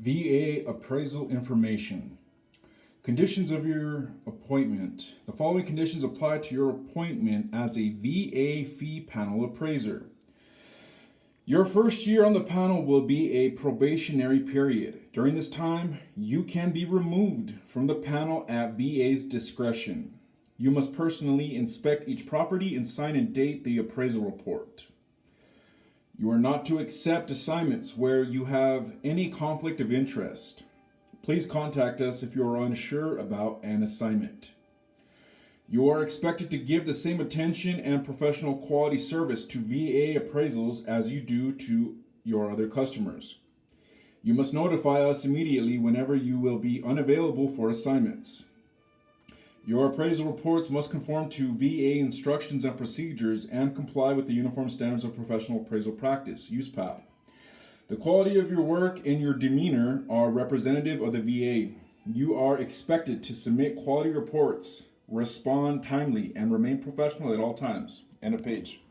VA appraisal information. Conditions of your appointment. The following conditions apply to your appointment as a VA fee panel appraiser. Your first year on the panel will be a probationary period. During this time, you can be removed from the panel at VA's discretion. You must personally inspect each property and sign and date the appraisal report. You are not to accept assignments where you have any conflict of interest. Please contact us if you are unsure about an assignment. You are expected to give the same attention and professional quality service to VA appraisals as you do to your other customers. You must notify us immediately whenever you will be unavailable for assignments. Your appraisal reports must conform to VA instructions and procedures and comply with the Uniform Standards of Professional Appraisal Practice, USPAP. The quality of your work and your demeanor are representative of the VA. You are expected to submit quality reports, respond timely, and remain professional at all times. End of page.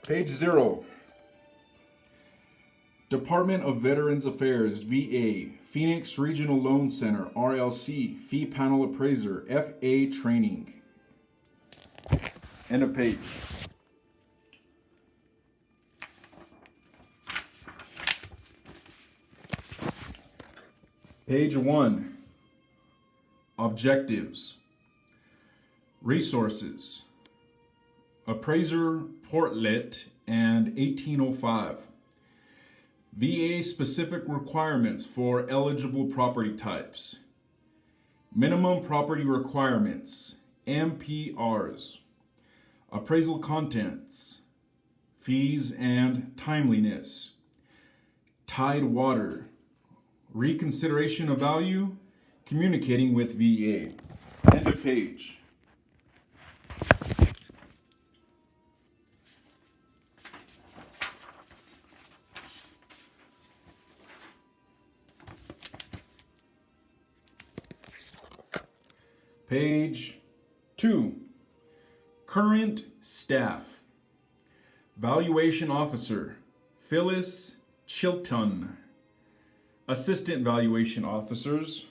Page 0. Department of Veterans Affairs, VA, Phoenix Regional Loan Center, RLC, Fee Panel Appraiser, FA Training. End of page. Page 1. Objectives. Resources. Appraiser Portlet and 1805. VA specific requirements for eligible property types. Minimum property requirements, MPRs. Appraisal contents, fees and timeliness. Tidewater. Reconsideration of value, communicating with VA. End of page. Page 2. Current staff. Valuation Officer, Phyllis Chilton. Assistant Valuation Officers,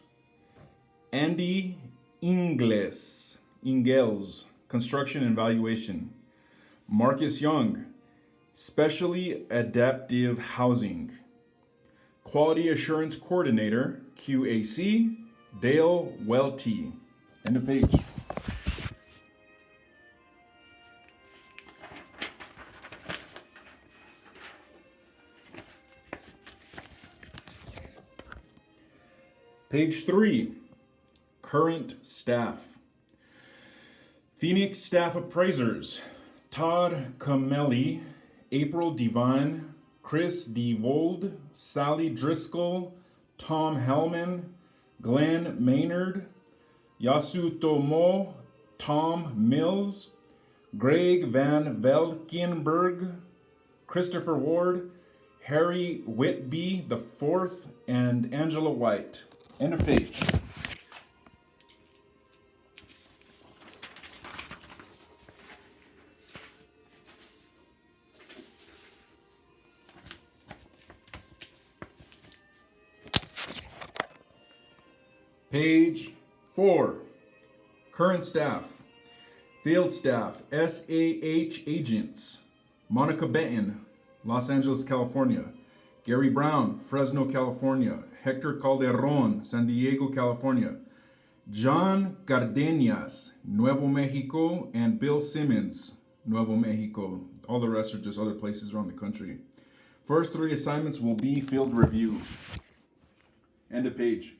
Andy Ingles, Construction and Valuation. Marcus Young, Specially Adaptive Housing. Quality Assurance Coordinator, QAC, Dale Welty. End of page. Page 3. Current staff. Phoenix Staff Appraisers, Todd Camelli, April Devine, Chris DeVold, Sally Driscoll, Tom Hellman, Glenn Maynard, Yasutomo Tom Mills, Greg Van Velkenberg, Christopher Ward, Harry Whitby IV, and Angela White. End of page. Page 4. Current staff. Field staff, SAH agents. Monica Benton, Los Angeles, California. Gary Brown, Fresno, California. Hector Calderon, San Diego, California. John Cardenas, Nuevo Mexico, and Bill Simmons, Nuevo Mexico. All the rest are just other places around the country. First 3 assignments will be field review. End of page.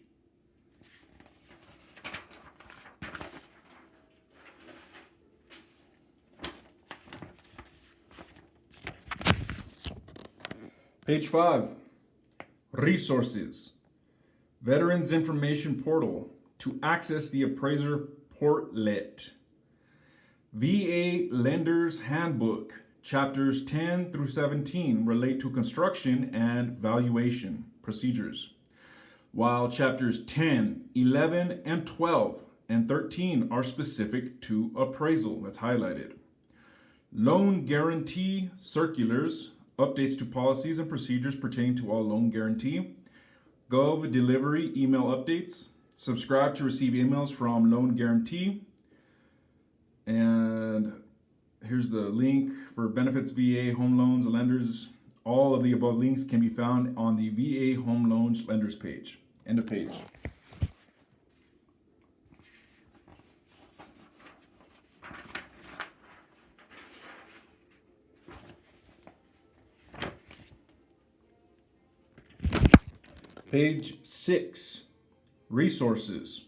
Page 5. Resources. Veterans Information Portal to access the Appraiser Portlet. VA Lender's Handbook, Chapters 10 through 17 relate to construction and valuation procedures. while chapters 10, 11, and 12 and 13 are specific to appraisal. That's highlighted. Loan guarantee circulars, updates to policies and procedures pertaining to all loan guarantee. Gov delivery email updates. Subscribe to receive emails from loan guarantee. And here's the link for benefits, VA, home loans, lenders. All of the above links can be found on the VA home loans lenders page. End of page. Page 6, resources.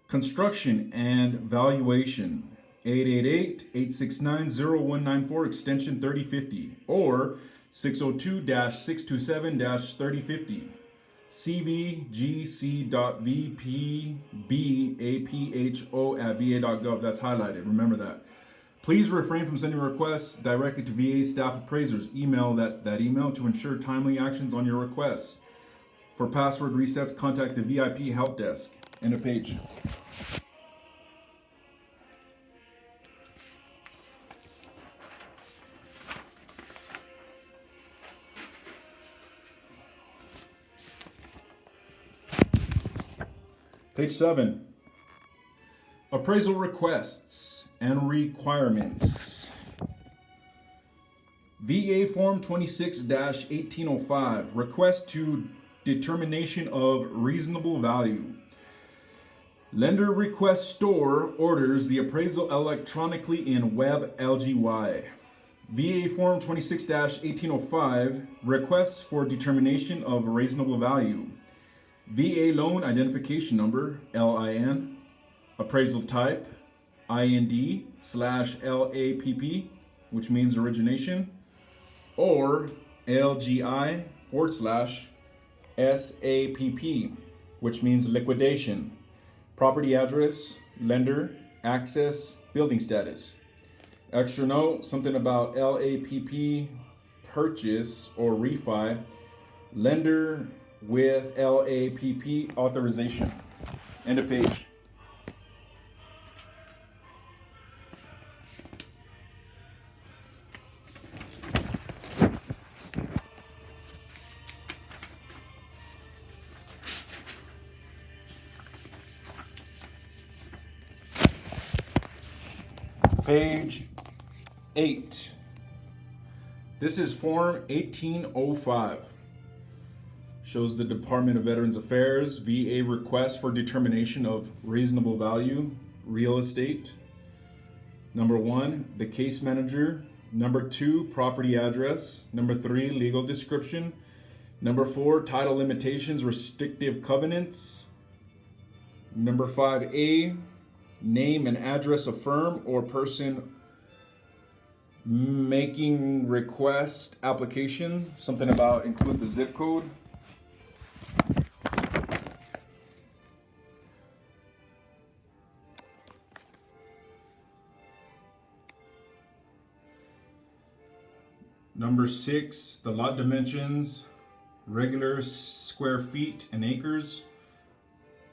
Construction and valuation, 888-869-0194, extension 3050, or 602-627-3050, cvgc.vpbapho@va.gov. That's highlighted. Remember that. Please refrain from sending requests directly to VA staff appraisers. Email that email to ensure timely actions on your requests. For password resets, contact the VIP help desk. End of page. Page 7. Appraisal requests and requirements. VA Form 26-1805, request to determination of reasonable value. Lender request store orders the appraisal electronically in Web LGY. VA Form 26-1805, requests for determination of reasonable value. VA loan identification number, LIN. Appraisal type, IND/LAPP, which means origination, or LGI/SAPP, which means liquidation. Property address, lender, access, building status. Extra note, something about LAPP purchase or refi, lender with LAPP authorization. End of page. Page 8. This is Form 1805. Shows the Department of Veterans Affairs, VA request for determination of reasonable value, real estate. Number 1, the case manager. Number 2, property address. Number 3, legal description. Number 4, title limitations, restrictive covenants. Number 5A, name and address of firm or person making request application. Something about include the zip code. Number 6, the lot dimensions, regular square feet and acres.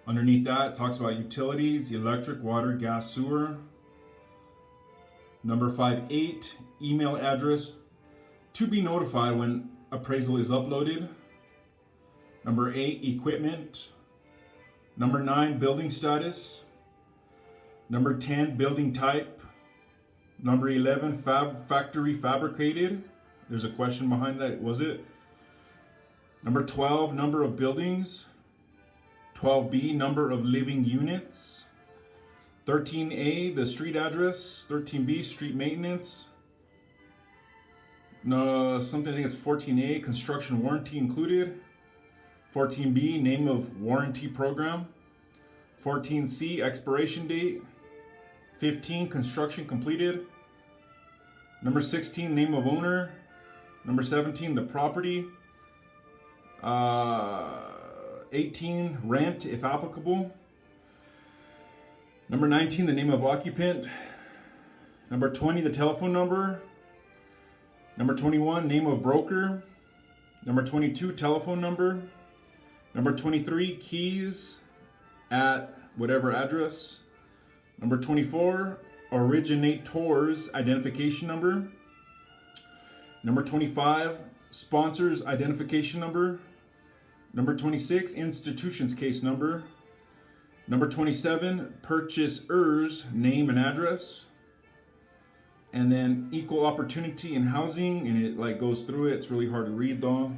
Underneath that, it talks about utilities, electric, water, gas, sewer. Number 5.8, email address to be notified when appraisal is uploaded. Number 8, equipment. Number 9, building status. Number 10, building type. Number 11, factory fabricated. There's a question behind that, was it? Number 12, number of buildings. 12B, number of living units. 13A, the street address. 13B, street maintenance. No, something, I think it's 14A, construction warranty included. 14B, name of warranty program. 14C, expiration date. 15, construction completed. Number 16, name of owner. Number 17, the property. 18, rent if applicable. Number 19, the name of occupant. Number 20, the telephone number. Number 21, name of broker. Number 22, telephone number. Number 23, keys at whatever address. Number 24, originator's identification number. Number 25, sponsor's identification number. Number 26, institution's case number. Number 27, purchaser's name and address. And then equal opportunity in housing, and it like goes through it. It's really hard to read though.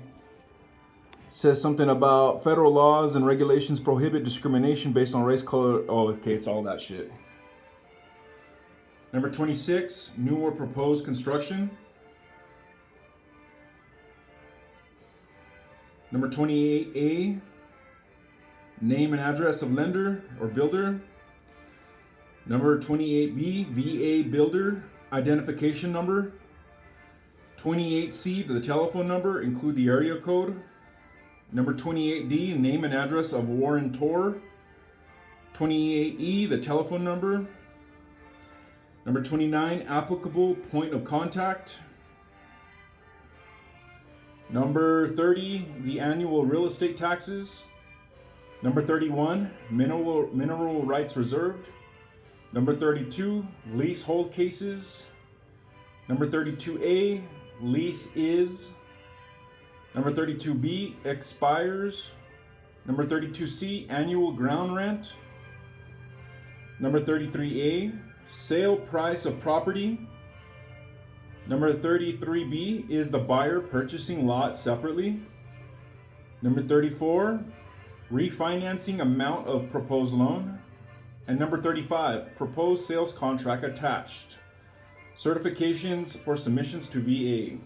It says something about federal laws and regulations prohibit discrimination based on race, color. Oh, okay, it's all that shit. Number 26, new or proposed construction. Number 28A, name and address of lender or builder. Number 28B, VA builder identification number. 28C, the telephone number, include the area code. Number 28D, name and address of warrantor. 28E, the telephone number. Number 29, applicable point of contact. Number 30, the annual real estate taxes. Number 31, mineral rights reserved. Number 32, leasehold cases. Number 32A, lease is. Number 32B, expires. Number 32C, annual ground rent. Number 33A, sale price of property. Number 33B is the buyer purchasing lot separately. Number 34, refinancing amount of proposed loan. And number 35, proposed sales contract attached. Certifications for submissions to VA.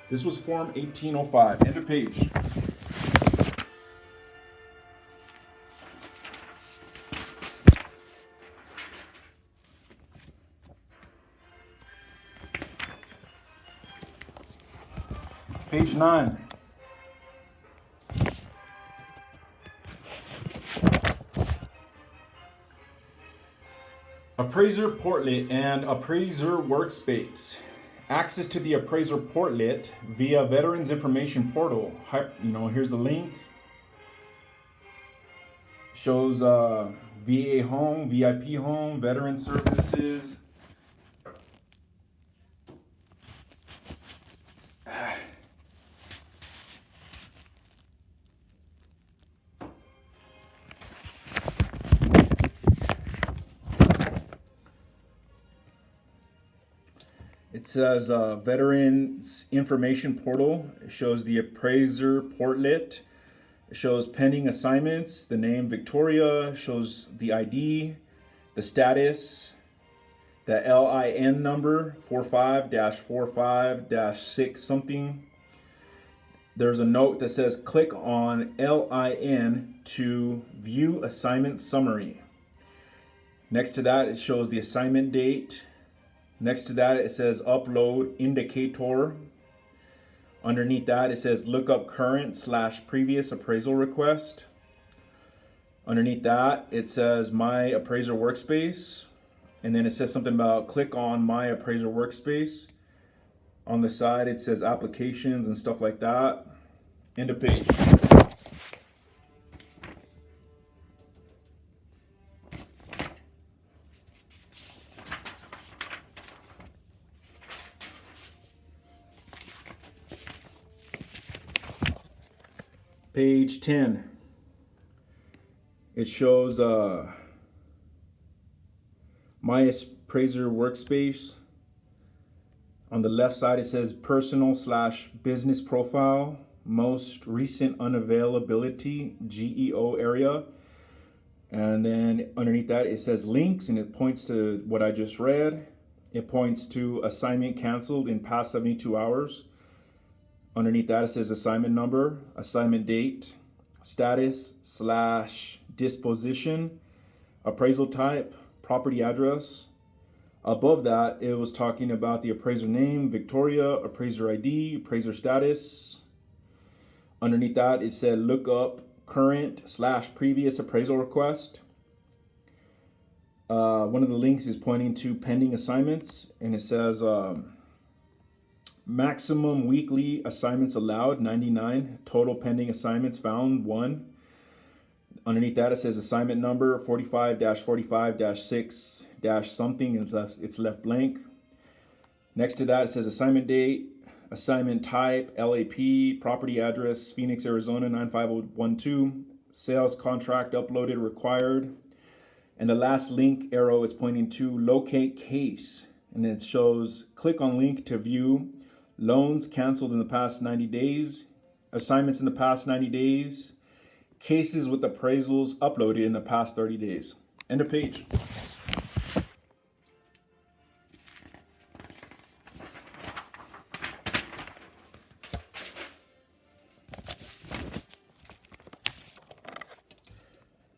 This was Form 1805. End of page. Page 9. Appraiser portlet and appraiser workspace. Access to the appraiser portlet via Veterans Information Portal. Here's the link. Shows VA home, VIP home, veteran services. It says Veterans Information Portal. It shows the appraiser portlet. It shows pending assignments, the name Victoria, shows the ID, the status, the LIN number 45-45-6 something. There's a note that says click on LIN to view assignment summary. Next to that, it shows the assignment date. Next to that, it says upload indicator. Underneath that, it says look up current / previous appraisal request. Underneath that, it says my appraiser workspace. And then it says something about click on my appraiser workspace. On the side, it says applications and stuff like that. End of page. Page 10. It shows my appraiser workspace. On the left side, it says personal / business profile, most recent unavailability, GEO area. And then underneath that, it says links, and it points to what I just read. It points to assignment canceled in past 72 hours. Underneath that, it says assignment number, assignment date, status / disposition, appraisal type, property address. Above that, it was talking about the appraiser name, Victoria, appraiser ID, appraiser status. Underneath that, it said look up current / previous appraisal request. One of the links is pointing to pending assignments, and it says maximum weekly assignments allowed 99, total pending assignments found 1. underneath that, it says assignment number 45-45-6- something. It's left blank. Next to that, it says assignment date, assignment type, LAP, property address, Phoenix, Arizona 95012, sales contract uploaded required. And the last link arrow is pointing to locate case. And it shows click on link to view loans canceled in the past 90 days, assignments in the past 90 days, cases with appraisals uploaded in the past 30 days. End of page.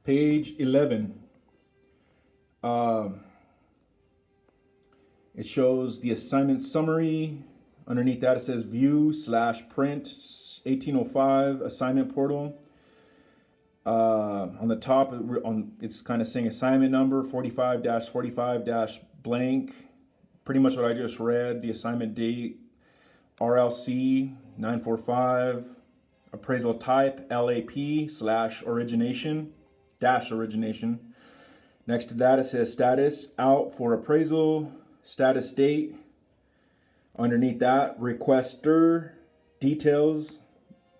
Page 11. It shows the assignment summary. Underneath that, it says view/print 1805 assignment portal. On the top, it's kind of saying assignment number 45-45- pretty much what I just read. The assignment date, RLC 945, appraisal type, LAP/origination. Next to that, it says status out for appraisal, status date. Underneath that, requester details,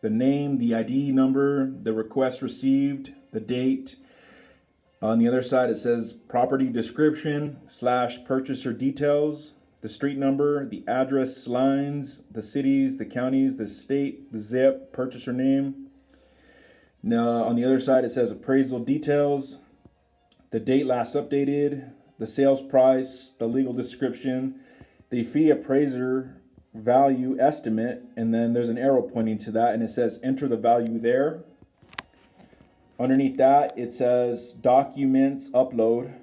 the name, the ID number, the request received, the date. On the other side, it says property description / purchaser details, the street number, the address lines, the cities, the counties, the state, the zip, purchaser name. Now, on the other side, it says appraisal details, the date last updated, the sales price, the legal description, the fee appraiser value estimate, and then there's an arrow pointing to that, and it says enter the value there. Underneath that, it says documents upload.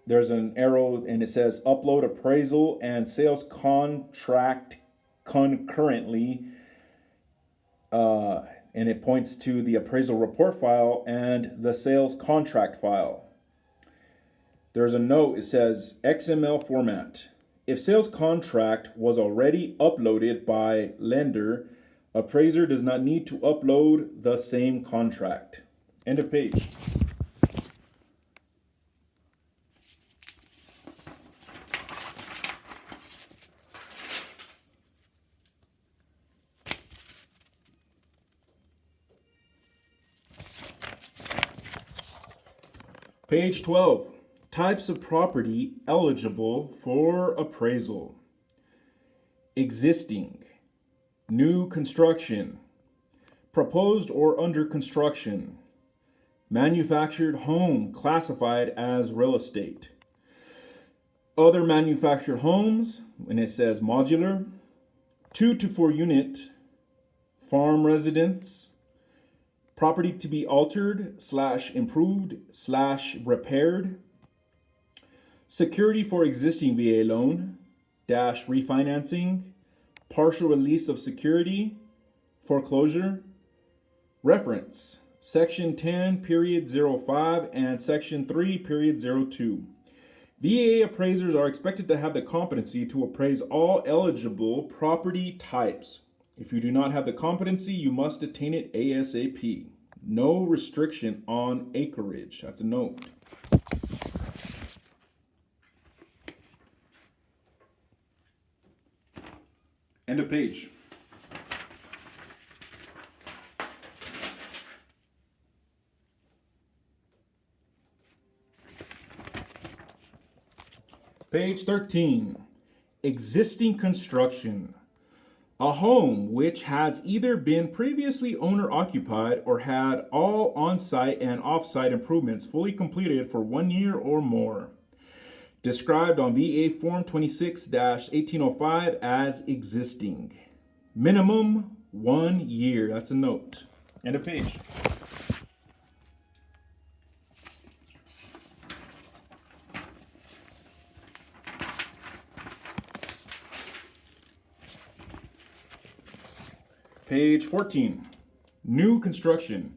There's an arrow, and it says upload appraisal and sales contract concurrently. And it points to the appraisal report file and the sales contract file. There's a note, it says XML format. If sales contract was already uploaded by lender, appraiser does not need to upload the same contract. End of page. Page 12, types of property eligible for appraisal. Existing, new construction, proposed or under construction, manufactured home classified as real estate, other manufactured homes, and it says modular, 2 to 4 unit, farm residence, property to be altered / improved / repaired, security for existing VA loan - refinancing, partial release of security, foreclosure. Reference, Section 10.05 and Section 3.02. VA appraisers are expected to have the competency to appraise all eligible property types. If you do not have the competency, you must attain it ASAP. No restriction on acreage. That's a note. End of page. Page 13. Existing construction. A home which has either been previously owner occupied or had all on-site and off-site improvements fully completed for 1 year or more. Described on VA Form 26-1805 as existing. Minimum 1 year. That's a note. End of page. Page 14, new construction.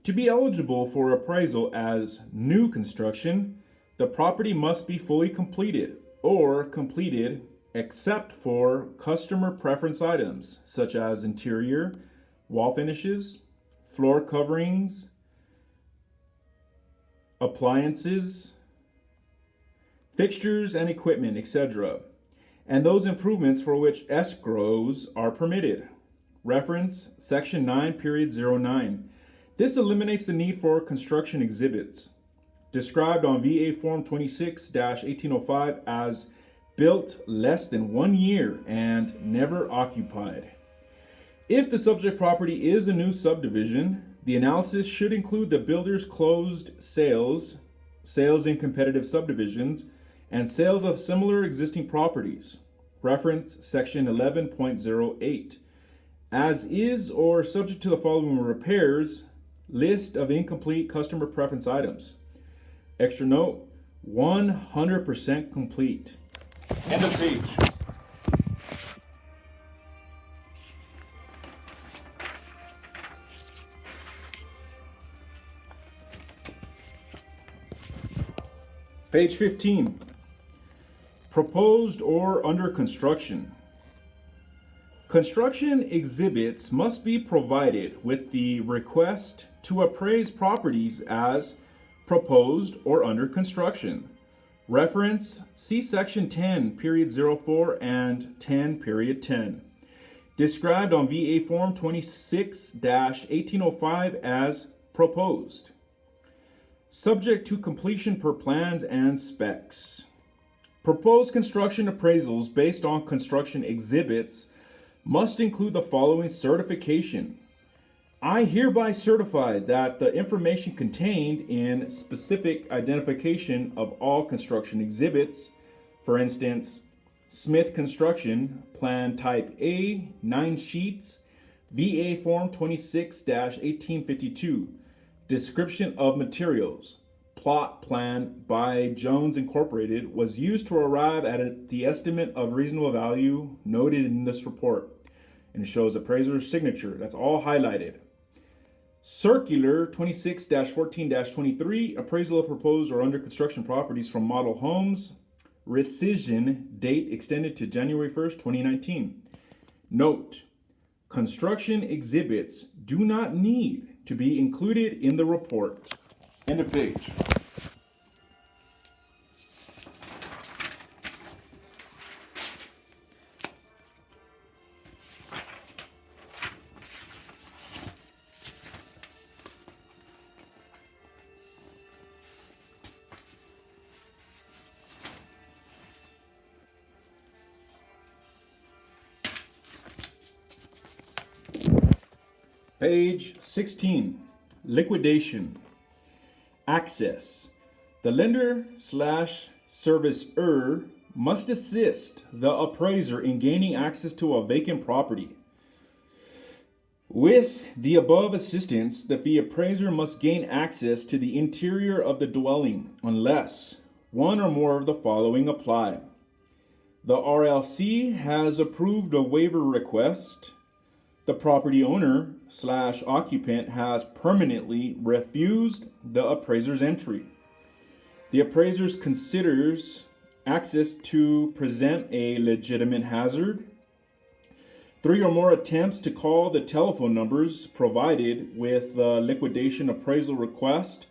To be eligible for appraisal as new construction, the property must be fully completed or completed except for customer preference items such as interior, wall finishes, floor coverings, appliances, fixtures and equipment, etc., and those improvements for which escrows are permitted. Reference Section 9, period 09. This eliminates the need for construction exhibits, described on VA Form 26-1805 as built less than 1 year and never occupied. If the subject property is a new subdivision, the analysis should include the builder's closed sales, sales in competitive subdivisions, and sales of similar existing properties. Reference Section 11.08. As is or subject to the following repairs, list of incomplete customer preference items. Extra note, 100% complete. End of page. Page 15. Proposed or under construction. Construction exhibits must be provided with the request to appraise properties as proposed or under construction. Reference, see Section 10, period 04 and 10, period 10. Described on VA Form 26-1805 as proposed. Subject to completion per plans and specs. Proposed construction appraisals based on construction exhibits must include the following certification. I hereby certify that the information contained in specific identification of all construction exhibits, for instance, Smith Construction, Plan Type A, 9 sheets, VA Form 26-1852, Description of Materials, Plot Plan by Jones Incorporated, was used to arrive at the estimate of reasonable value noted in this report. And it shows appraiser's signature. That's all highlighted. Circular 26-14-23, appraisal of proposed or under construction properties from model homes. Rescission date extended to January 1st, 2019. Note, construction exhibits do not need to be included in the report. End of page. Page 16, liquidation. Access. The lender/servicer must assist the appraiser in gaining access to a vacant property. With the above assistance, the fee appraiser must gain access to the interior of the dwelling unless one or more of the following apply. The RLC has approved a waiver request. The property owner/occupant has permanently refused the appraiser's entry. The appraiser considers access to present a legitimate hazard. 3 or more attempts to call the telephone numbers provided with the liquidation appraisal request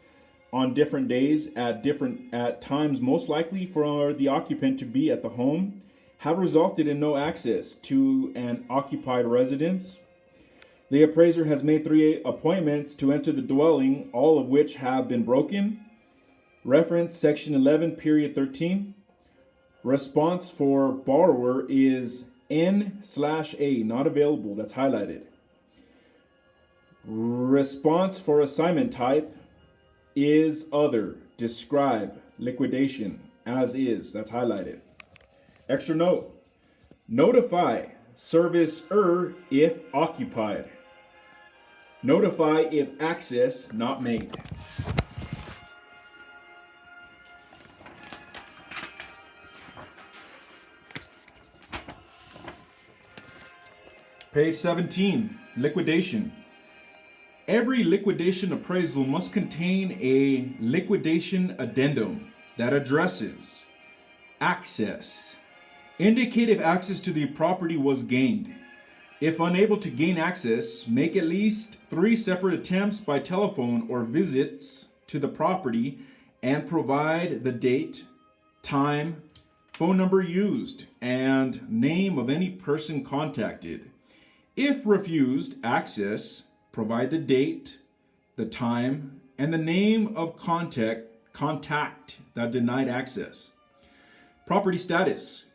on different days at times most likely for the occupant to be at the home have resulted in no access to an occupied residence. The appraiser has made 3 appointments to enter the dwelling, all of which have been broken. Reference Section 11, period 13. Response for borrower is N/A, not available. That's highlighted. Response for assignment type is other. Describe liquidation as is. That's highlighted. Extra note. Notify servicer if occupied. Notify if access not made. Page 17, liquidation. Every liquidation appraisal must contain a liquidation addendum that addresses access. Indicate if access to the property was gained. If unable to gain access, make at least 3 separate attempts by telephone or visits to the property and provide the date, time, phone number used, and name of any person contacted. If refused access, provide the date, the time, and the name of contact that denied access. Property status.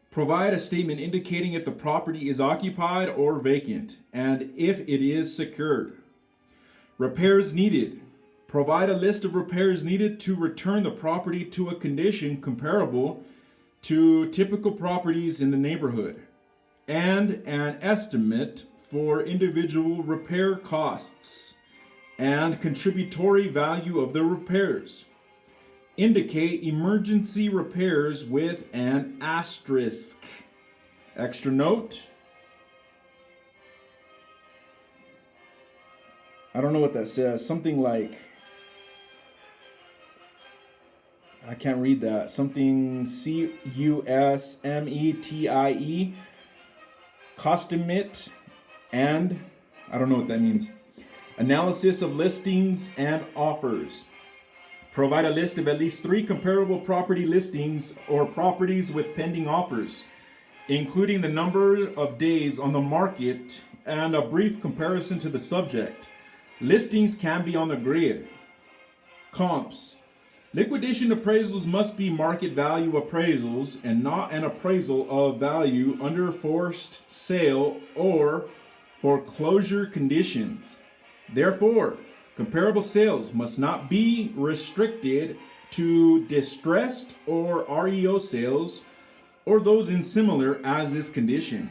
Provide a statement indicating if the property is occupied or vacant, and if it is secured. Repairs needed. Provide a list of repairs needed to return the property to a condition comparable to typical properties in the neighborhood, and an estimate for individual repair costs and contributory value of the repairs. Indicate emergency repairs with an asterisk. Extra note. I don't know what that says. Something like, I can't read that. Something CUSMETIE. Costumate. And I don't know what that means. Analysis of listings and offers. Provide a list of at least 3 comparable property listings or properties with pending offers, including the number of days on the market and a brief comparison to the subject. Listings can be on the grid. Comps. Liquidation appraisals must be market value appraisals and not an appraisal of value under forced sale or foreclosure conditions. Therefore, comparable sales must not be restricted to distressed or REO sales or those in similar as is condition.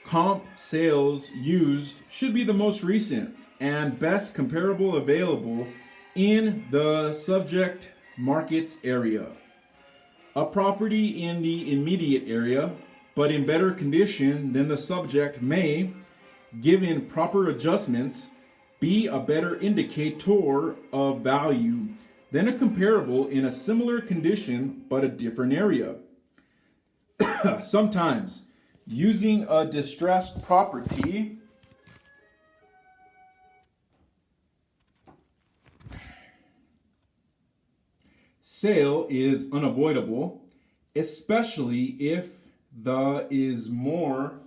Comp sales used should be the most recent and best comparable available in the subject market's area. A property in the immediate area, but in better condition than the subject may, given proper adjustments, be a better indicator of value than a comparable in a similar condition but a different area. Sometimes, using a distressed property sale is unavoidable, especially if the is more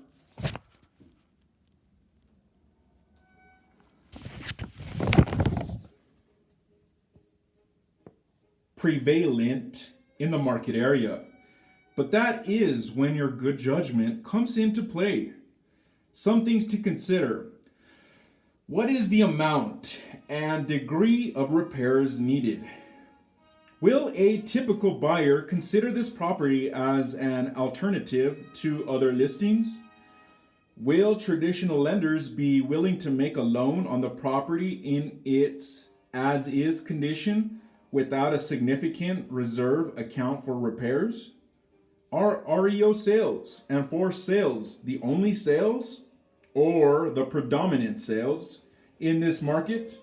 prevalent in the market area. But that is when your good judgment comes into play. Some things to consider. What is the amount and degree of repairs needed? Will a typical buyer consider this property as an alternative to other listings? Will traditional lenders be willing to make a loan on the property in its as-is condition without a significant reserve account for repairs? Are REO sales and forced sales the only sales or the predominant sales in this market?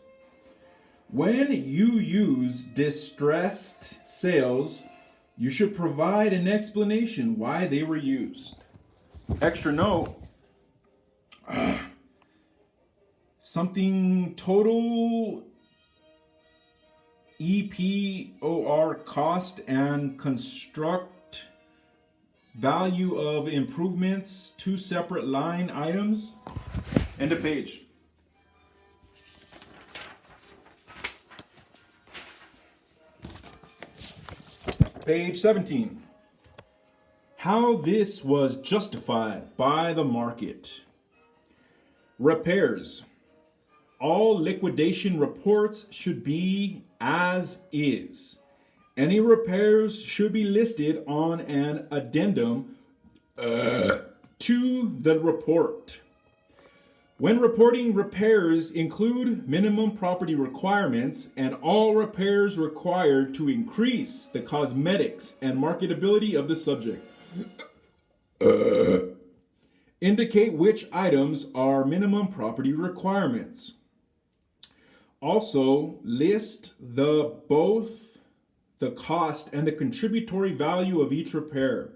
When you use distressed sales, you should provide an explanation why they were used. Extra note, something total EPOR cost and construct value of improvements, 2 separate line items. End of page. Page 17. How this was justified by the market. Repairs. All liquidation reports should be as is. Any repairs should be listed on an addendum to the report. When reporting repairs, include minimum property requirements and all repairs required to increase the cosmetics and marketability of the subject. Indicate which items are minimum property requirements. Also, list both the cost and the contributory value of each repair.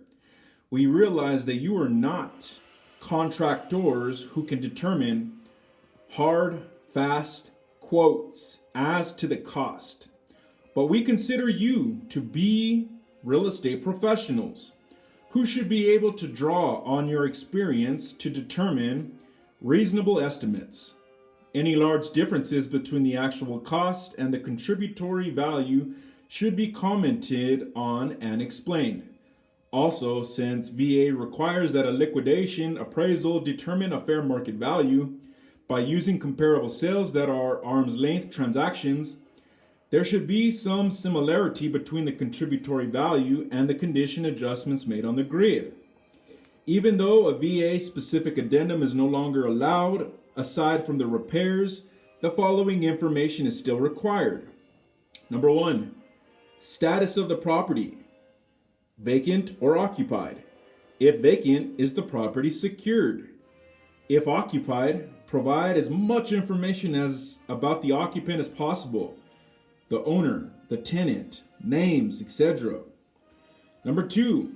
We realize that you are not contractors who can determine hard, fast quotes as to the cost. but we consider you to be real estate professionals who should be able to draw on your experience to determine reasonable estimates. Any large differences between the actual cost and the contributory value should be commented on and explained. Also, since VA requires that a liquidation appraisal determine a fair market value by using comparable sales that are arm's length transactions, there should be some similarity between the contributory value and the condition adjustments made on the grid. Even though a VA specific addendum is no longer allowed, aside from the repairs, the following information is still required. Number 1, status of the property, vacant or occupied. If vacant, is the property secured? If occupied, provide as much information as about the occupant as possible, the owner, the tenant, names, etc. Number 2,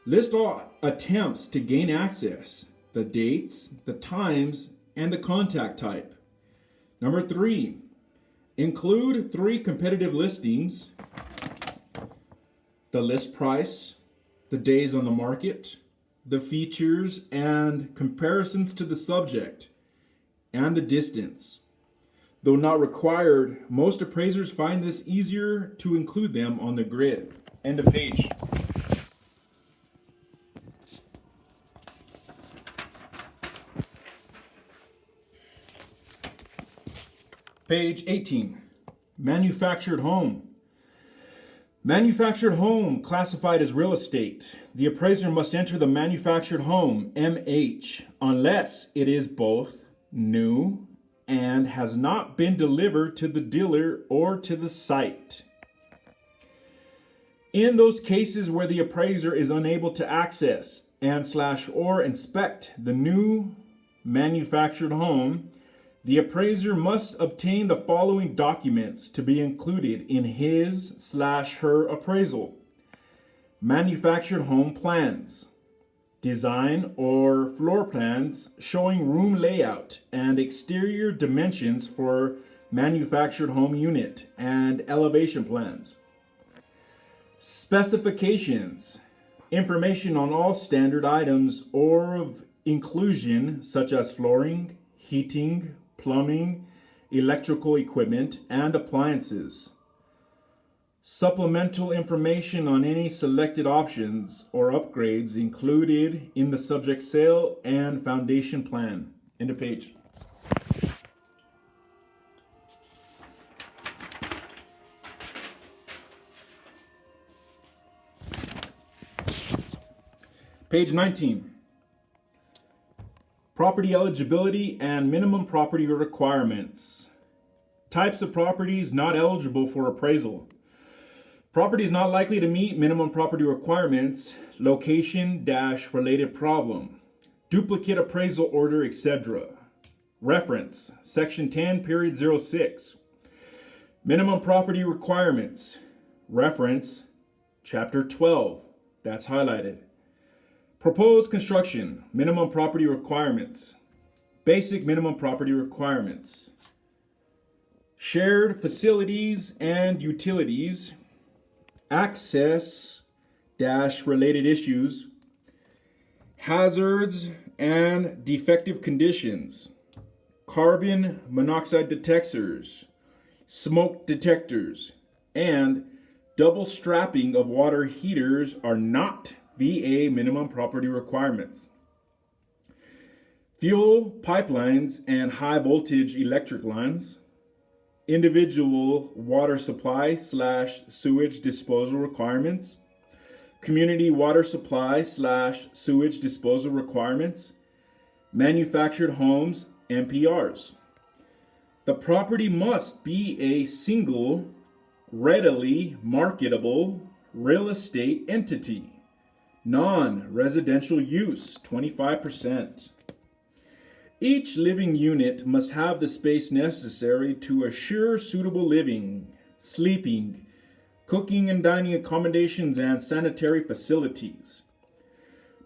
list all attempts to gain access, the dates, the times, and the contact type. Number 3, include 3 competitive listings, the list price, the days on the market, the features and comparisons to the subject, and the distance. Though not required, most appraisers find this easier to include them on the grid. End of page. Page 18, manufactured home. Manufactured home classified as real estate. The appraiser must enter the manufactured home, MH, unless it is both new and has not been delivered to the dealer or to the site. In those cases where the appraiser is unable to access and/or inspect the new manufactured home, the appraiser must obtain the following documents to be included in his/her appraisal: manufactured home plans, design or floor plans showing room layout and exterior dimensions for manufactured home unit, and elevation plans. Specifications, information on all standard items or of inclusion such as flooring, heating, plumbing, electrical equipment, and appliances. Supplemental information on any selected options or upgrades included in the subject sale and foundation plan. End of page. Page 19. Property eligibility and minimum property requirements. Types of properties not eligible for appraisal. Properties not likely to meet minimum property requirements, location-related problem, duplicate appraisal order, etc. Reference, Section 10, period 06. Minimum property requirements. Reference, Chapter 12. That's highlighted. Proposed construction, minimum property requirements. Basic minimum property requirements. Shared facilities and utilities. Access-related issues. Hazards and defective conditions. Carbon monoxide detectors. Smoke detectors. And double strapping of water heaters are not VA minimum property requirements. Fuel pipelines and high voltage electric lines. Individual water supply/sewage disposal requirements. Community water supply/sewage disposal requirements. Manufactured homes, MPRs. The property must be a single, readily marketable real estate entity. Non-residential use, 25%. Each living unit must have the space necessary to assure suitable living, sleeping, cooking and dining accommodations, and sanitary facilities.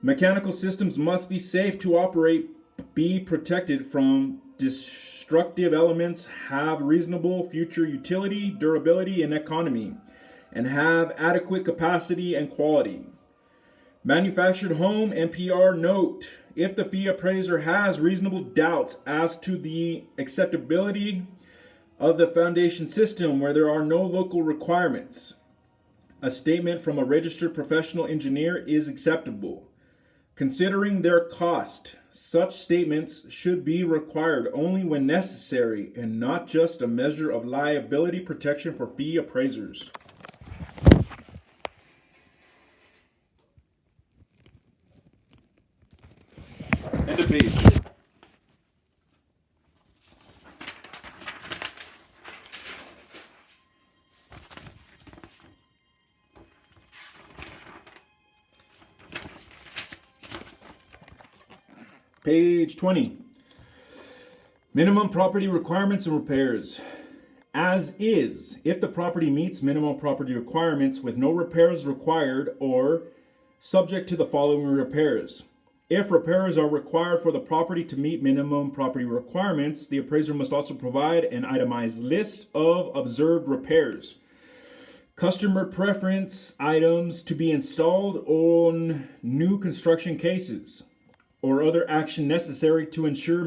Mechanical systems must be safe to operate, be protected from destructive elements have reasonable future utility, durability, and economy, and have adequate capacity and quality. Manufactured home NPR note: if the fee appraiser has reasonable doubts as to the acceptability of the foundation system where there are no local requirements, a statement from a registered professional engineer is acceptable. Considering their cost, such statements should be required only when necessary and not just a measure of liability protection for fee appraisers. End of page. Page 20. Minimum property requirements and repairs. As is, if the property meets minimum property requirements with no repairs required or subject to the following repairs. If repairs are required for the property to meet minimum property requirements, the appraiser must also provide an itemized list of observed repairs. Customer preference items to be installed on new construction cases, or other action necessary to ensure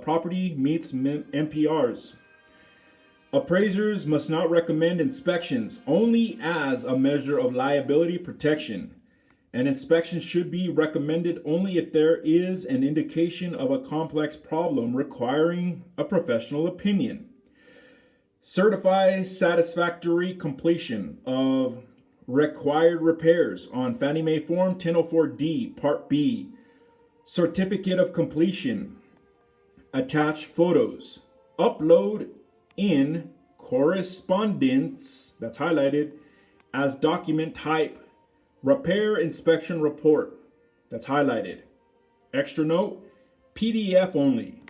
property meets NPRs. Appraisers must not recommend inspections only as a measure of liability protection. An inspection should be recommended only if there is an indication of a complex problem requiring a professional opinion. Certify satisfactory completion of required repairs on Fannie Mae Form 1004D, Part B. Certificate of completion. Attach photos. Upload in correspondence, that's highlighted, as document type. Repair inspection report, that's highlighted. Extra note, PDF only.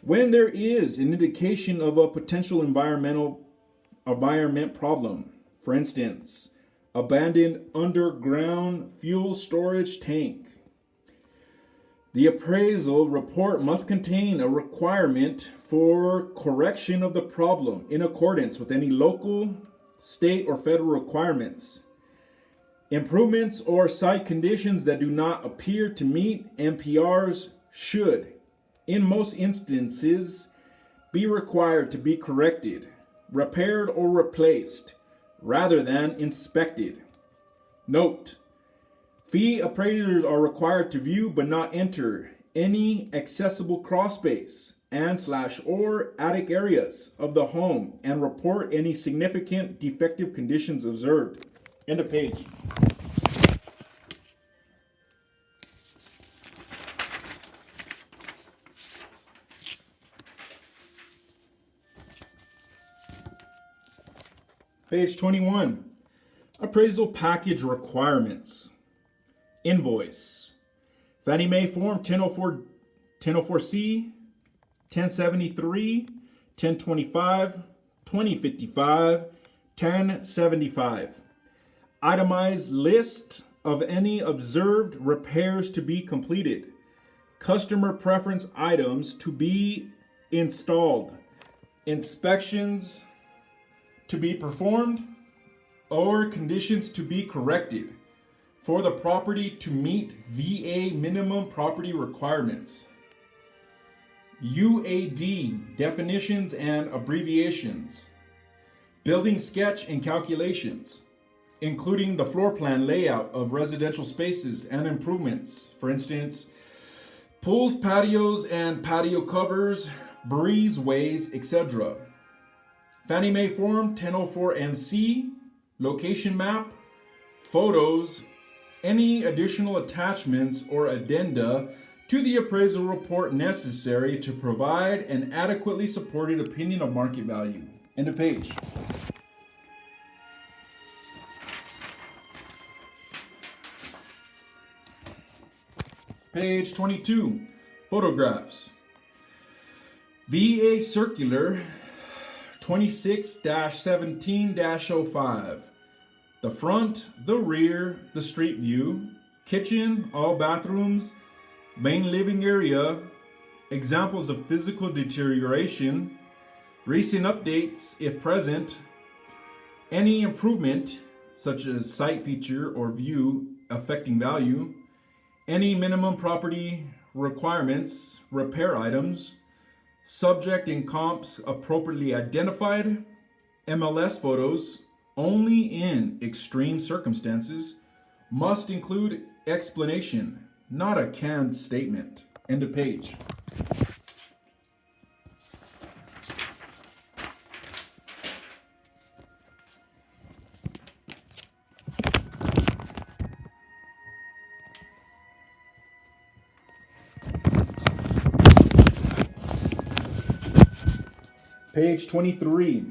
When there is an indication of a potential environment problem, for instance, abandoned underground fuel storage tank, the appraisal report must contain a requirement for correction of the problem in accordance with any local, state, or federal requirements. Improvements or site conditions that do not appear to meet NPRs should, in most instances, be required to be corrected, repaired, or replaced, rather than inspected. Note: fee appraisers are required to view but not enter any accessible crawl space and/or attic areas of the home and report any significant defective conditions observed. End of page. Page 21. Appraisal package requirements. Invoice. Fannie Mae Form 1004C, 1073, 1025, 2055, 1075. Itemized list of any observed repairs to be completed. Customer preference items to be installed. Inspections to be performed or conditions to be corrected for the property to meet VA minimum property requirements. UAD definitions and abbreviations. Building sketch and calculations, including the floor plan layout of residential spaces and improvements. For instance, pools, patios, and patio covers, breezeways, etc. Fannie Mae Form 1004MC, location map, photos, any additional attachments or addenda to the appraisal report necessary to provide an adequately supported opinion of market value. End of page. Page 22, photographs. VA Circular 26-17-05. The front, the rear, the street view, kitchen, all bathrooms, main living area, examples of physical deterioration, recent updates if present, any improvement such as site feature or view affecting value, any minimum property requirements, repair items, subject and comps appropriately identified, MLS photos only in extreme circumstances, must include explanation, not a canned statement. End of page. Page 23,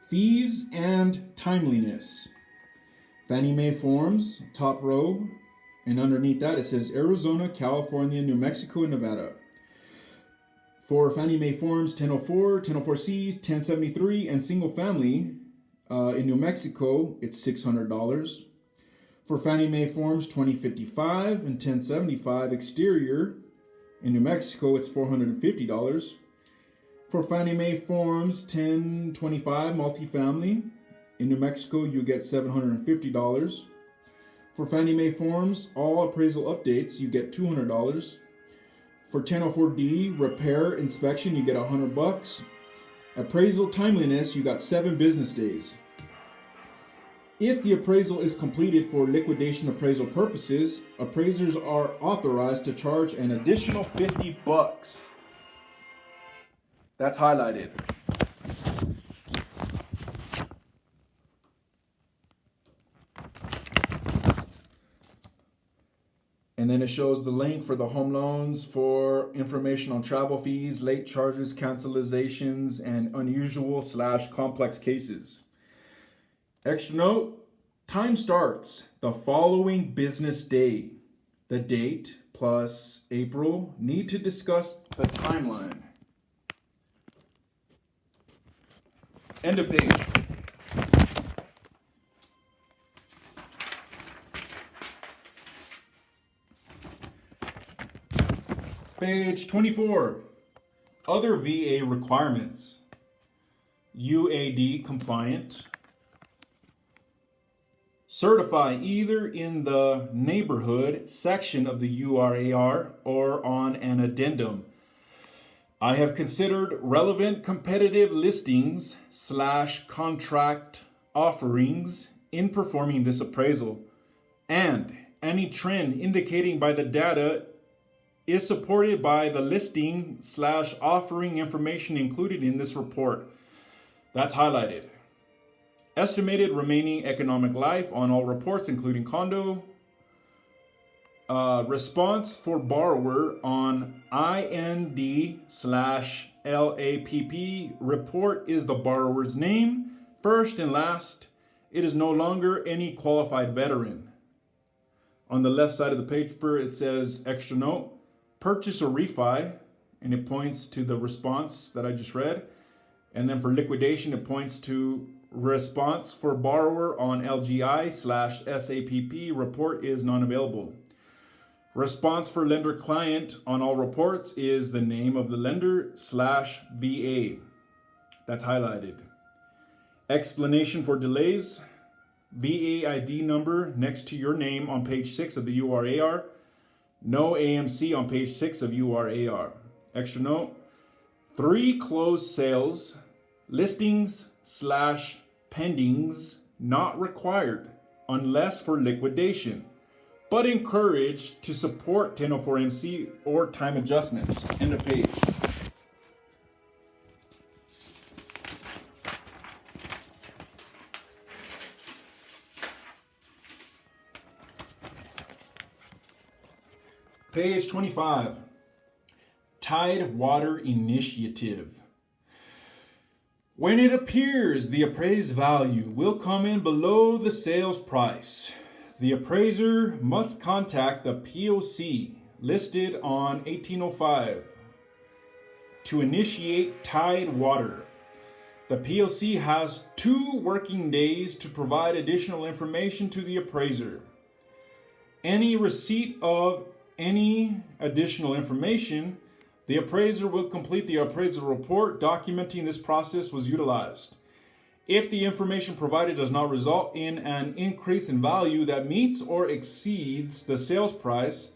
fees and timeliness. Fannie Mae forms, top row, and underneath that it says Arizona, California, New Mexico, and Nevada. For Fannie Mae forms 1004, 1004C, 1073, and single family in New Mexico, it's $600. For Fannie Mae forms 2055 and 1075 exterior in New Mexico, it's $450. For Fannie Mae forms 1025 multifamily in New Mexico, you get $750. For Fannie Mae forms all appraisal updates, you get $200. For 1004D repair inspection, you get $100. Appraisal timeliness, you got 7 business days. If the appraisal is completed for liquidation appraisal purposes, appraisers are authorized to charge an additional $50. That's highlighted. And then it shows the link for the home loans for information on travel fees, late charges, cancelizations, and unusual/complex cases. Extra note, time starts the following business day. The date plus April need to discuss the timeline. End of page. Page 24. Other VA requirements. UAD compliant. Certify either in the neighborhood section of the URAR or on an addendum. I have considered relevant competitive listings / contract offerings in performing this appraisal, and any trend indicating by the data is supported by the listing / offering information included in this report. That's highlighted. Estimated remaining economic life on all reports, including condo. Response for borrower on IND/LAPP report is the borrower's name, first and last. It is no longer any qualified veteran. On the left side of the paper, it says extra note, purchase or refi, and it points to the response that I just read. And then for liquidation, it points to response for borrower on LGI/SAPP report is non-available. Response for lender client on all reports is the name of the lender /VA. That's highlighted. Explanation for delays. VA ID number next to your name on page 6 of the URAR. No AMC on page 6 of URAR. Extra note. 3 closed sales, listings / pendings not required unless for liquidation, but encouraged to support 1004MC or time adjustments. End of page. Page 25. Tidewater Initiative. When it appears the appraised value will come in below the sales price, the appraiser must contact the POC listed on 1805 to initiate Tidewater. The POC has 2 working days to provide additional information to the appraiser. Any receipt of any additional information, The appraiser will complete the appraisal report documenting this process was utilized. If the information provided does not result in an increase in value that meets or exceeds the sales price,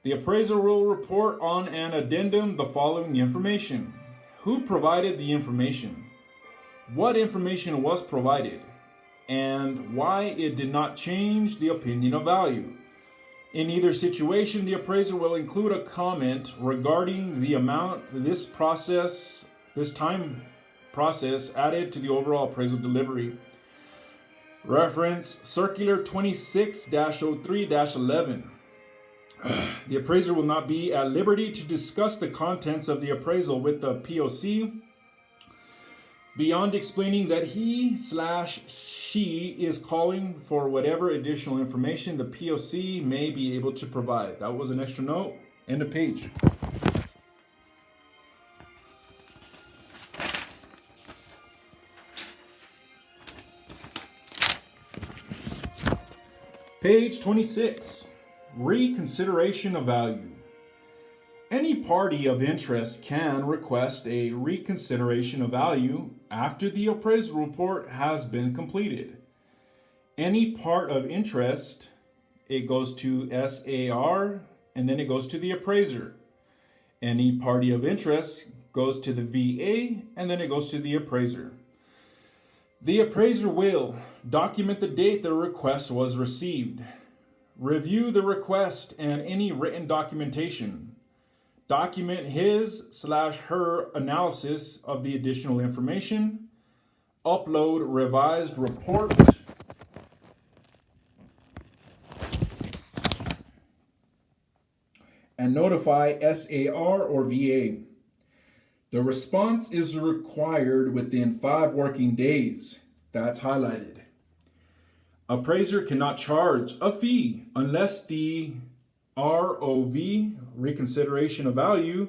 the appraiser will report on an addendum the following information: who provided the information, what information was provided, and why it did not change the opinion of value. In either situation, the appraiser will include a comment regarding the amount this time process added to the overall appraisal delivery. Reference Circular 26-03-11. The appraiser will not be at liberty to discuss the contents of the appraisal with the POC beyond explaining that he/she is calling for whatever additional information the POC may be able to provide. That was an extra note. End of page. Page 26. Reconsideration of value. Any party of interest can request a reconsideration of value after the appraisal report has been completed. Any part of interest, it goes to SAR and then it goes to the appraiser. Any party of interest goes to the VA and then it goes to the appraiser. The appraiser will document the date the request was received, review the request and any written documentation, document his/her analysis of the additional information, upload revised report, and notify SAR or VA. The response is required within 5 working days. That's highlighted. Appraiser cannot charge a fee unless the ROV, reconsideration of value,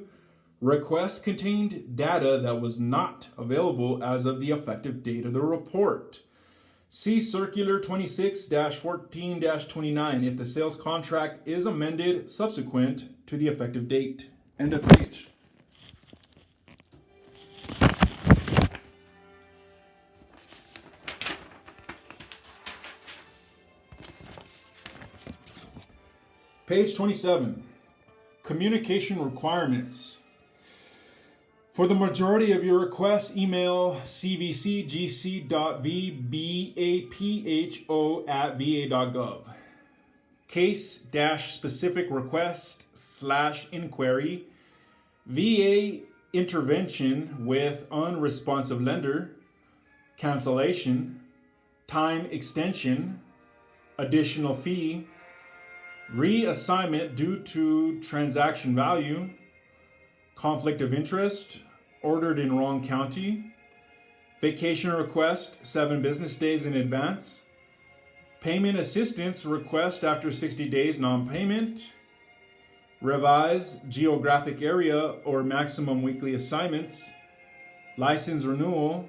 request contained data that was not available as of the effective date of the report. See Circular 26-14-29 if the sales contract is amended subsequent to the effective date. End of page. Page 27. Communication requirements. For the majority of your requests, email cvcgc.vbapho@va.gov. Case-specific request/inquiry, VA intervention with unresponsive lender, cancellation, time extension, additional fee, reassignment due to transaction value, conflict of interest, ordered in wrong county, vacation request 7 business days in advance, payment assistance request after 60 days non-payment, revise geographic area or maximum weekly assignments, license renewal.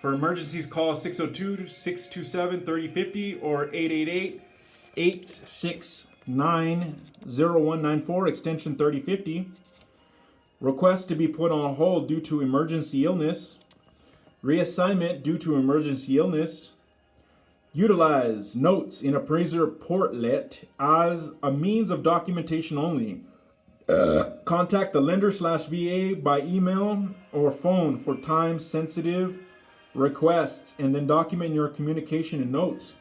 For emergencies, call 602-627-3050 or 888-869-0194, extension 3050. Request to be put on hold due to emergency illness. Reassignment due to emergency illness. Utilize notes in appraiser portlet as a means of documentation only. Contact the lender/VA by email or phone for time-sensitive requests and then document your communication in notes.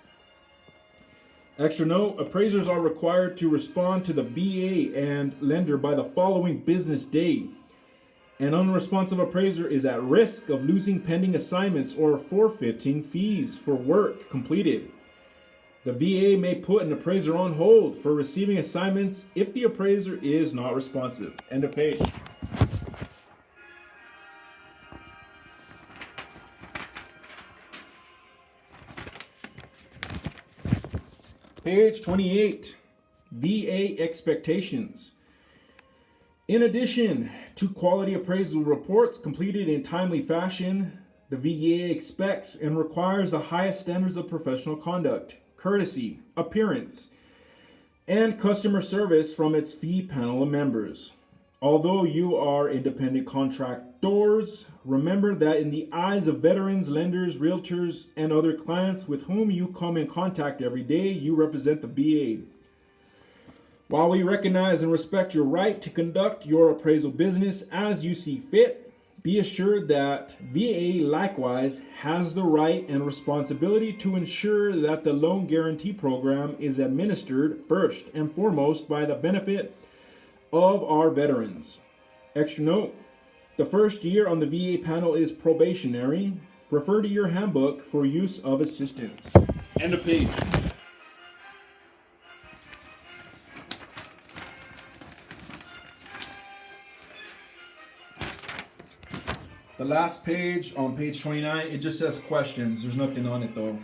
Extra note, appraisers are required to respond to the VA and lender by the following business day. An unresponsive appraiser is at risk of losing pending assignments or forfeiting fees for work completed. The VA may put an appraiser on hold for receiving assignments if the appraiser is not responsive. End of page. Page 28, VA expectations. In addition to quality appraisal reports completed in timely fashion, the VA expects and requires the highest standards of professional conduct, courtesy, appearance, and customer service from its fee panel of members. Although you are independent contractors, remember that in the eyes of veterans, lenders, realtors, and other clients with whom you come in contact every day, you represent the VA. While we recognize and respect your right to conduct your appraisal business as you see fit, be assured that VA likewise has the right and responsibility to ensure that the loan guarantee program is administered first and foremost by the benefit of our veterans. Extra note, the first year on the VA panel is probationary. Refer to your handbook for use of assistance. End of page. The last page, on page 29, it just says questions. There's nothing on it though.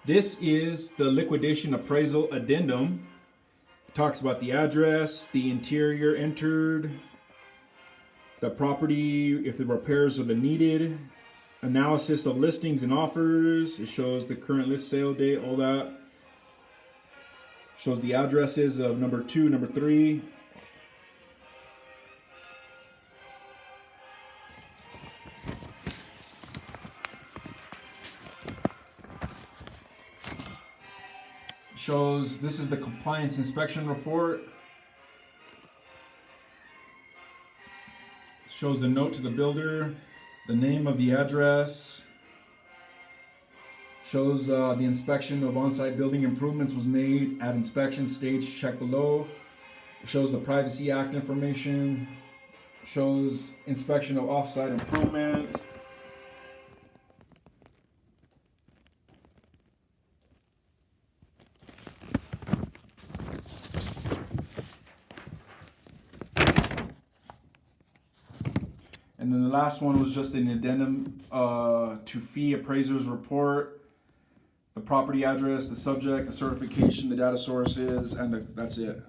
This is the liquidation appraisal addendum. It talks about the address, the interior entered, the property, if the repairs are needed, analysis of listings and offers. It shows the current list sale date, all that. Shows the addresses of number 2, number 3. Shows this is the compliance inspection report. Shows the note to the builder, the name of the address. Shows the inspection of on-site building improvements was made at inspection stage, check below. Shows the Privacy Act information. Shows inspection of off-site improvements. And then the last one was just an addendum to fee appraisers report, the property address, the subject, the certification, the data sources, and that's it.